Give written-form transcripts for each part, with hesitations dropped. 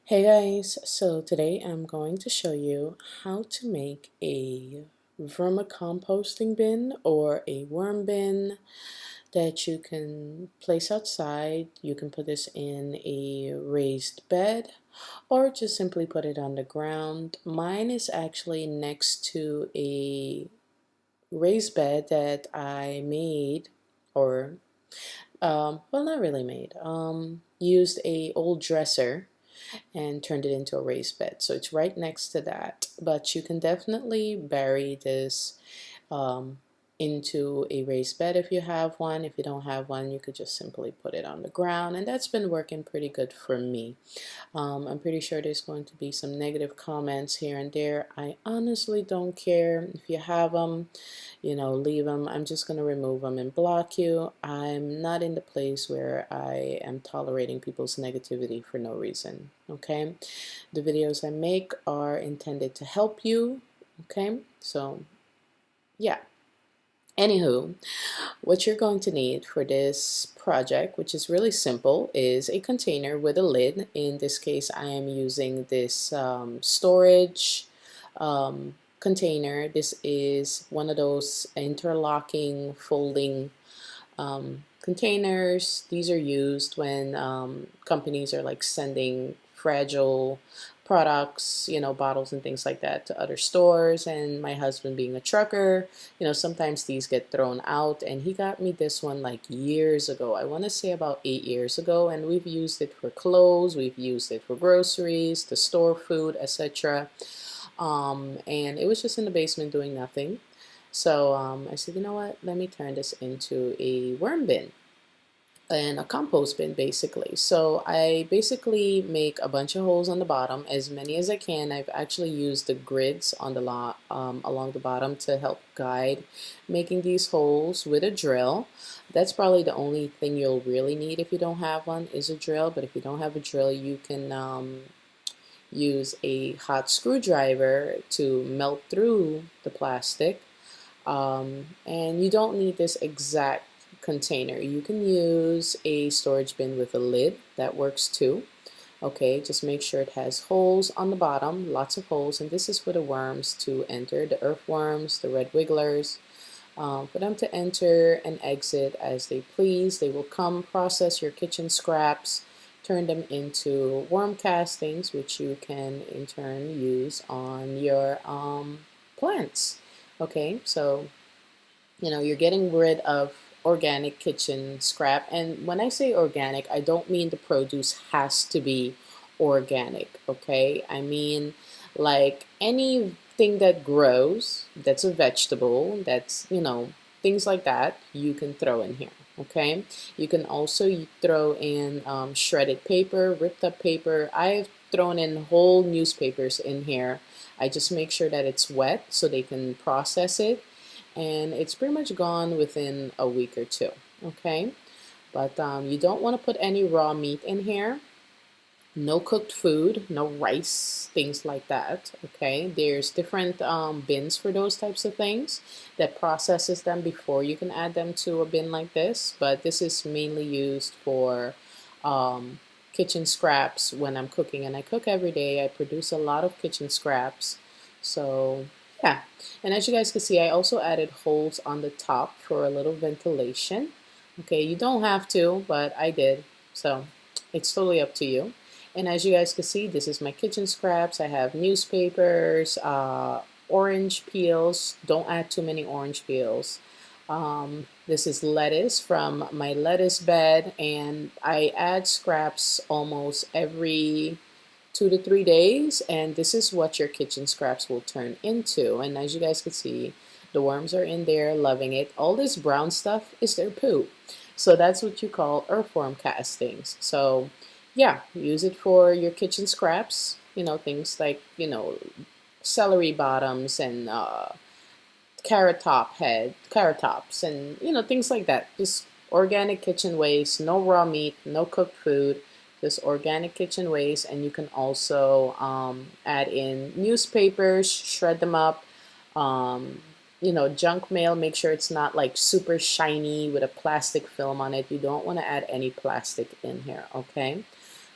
Hey guys, so today I'm going to show you how to make a vermicomposting bin or a worm bin that you can place outside. You can put this in a raised bed or just simply put it on the ground. Mine is actually next to a raised bed that I made or well, not really made, used a old dresser and turned it into a raised bed. So it's right next to that. But you can definitely bury this um, into a raised bed if you have one. If you don't have one, you could just simply put it on the ground. And that's been working pretty good for me. I'm pretty sure there's going to be some negative comments here and there. I honestly don't care. If you have them, leave them. I'm just going to remove them and block you. I'm not in the place where I am tolerating people's negativity for no reason. Okay? The videos I make are intended to help you. Okay? So, yeah. Anywho, what you're going to need for this project, which is really simple, is a container with a lid. In this case, I am using this storage container. This is one of those interlocking folding containers. These are used when companies are like sending fragile products, bottles and things like that to other stores. And my husband being a trucker, sometimes these get thrown out, and he got me this one like years ago. I want to say about 8 years ago, and we've used it for clothes, we've used it for groceries, to store food, etc. And it was just in the basement doing nothing. So I said, you know what, let me turn this into a worm bin and a compost bin basically. So I basically make a bunch of holes on the bottom, as many as I can. I've actually used the grids on the along the bottom to help guide making these holes with a drill. That's probably the only thing you'll really need if you don't have one, is a drill. But if you don't have a drill, you can use a hot screwdriver to melt through the plastic. And you don't need this exact container. You can use a storage bin with a lid. That works too. Okay, just make sure it has holes on the bottom, lots of holes, and this is for the worms to enter, the earthworms, the red wigglers, for them to enter and exit as they please. They will come, process your kitchen scraps, turn them into worm castings, which you can in turn use on your plants. Okay, so you're getting rid of organic kitchen scrap. And when I say organic, I don't mean the produce has to be organic, okay? I mean like anything that grows, that's a vegetable, that's, things like that, you can throw in here, okay? You can also throw in shredded paper, ripped up paper. I've thrown in whole newspapers in here. I just make sure that it's wet so they can process it, and it's pretty much gone within a week or two. Okay, but you don't want to put any raw meat in here, no cooked food, no rice, things like that. Okay, there's different bins for those types of things that processes them before you can add them to a bin like this, but this is mainly used for kitchen scraps when I'm cooking, and I cook every day. I produce a lot of kitchen scraps, so yeah. And as you guys can see, I also added holes on the top for a little ventilation. Okay, you don't have to, but I did, so it's totally up to you. And as you guys can see, this is my kitchen scraps. I have newspapers, orange peels. Don't add too many orange peels. This is lettuce from my lettuce bed, and I add scraps almost every 2 to 3 days, and this is what your kitchen scraps will turn into. And as you guys can see, the worms are in there loving it. All this brown stuff is their poo. So that's what you call earthworm castings. So yeah, use it for your kitchen scraps, things like, celery bottoms and carrot tops, and things like that. Just organic kitchen waste, no raw meat, no cooked food, just organic kitchen waste. And you can also add in newspapers, shred them up, junk mail. Make sure it's not like super shiny with a plastic film on it. You don't want to add any plastic in here, okay?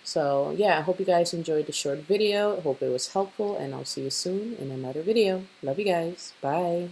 So yeah, I hope you guys enjoyed the short video. I hope it was helpful, and I'll see you soon in another video. Love you guys. Bye.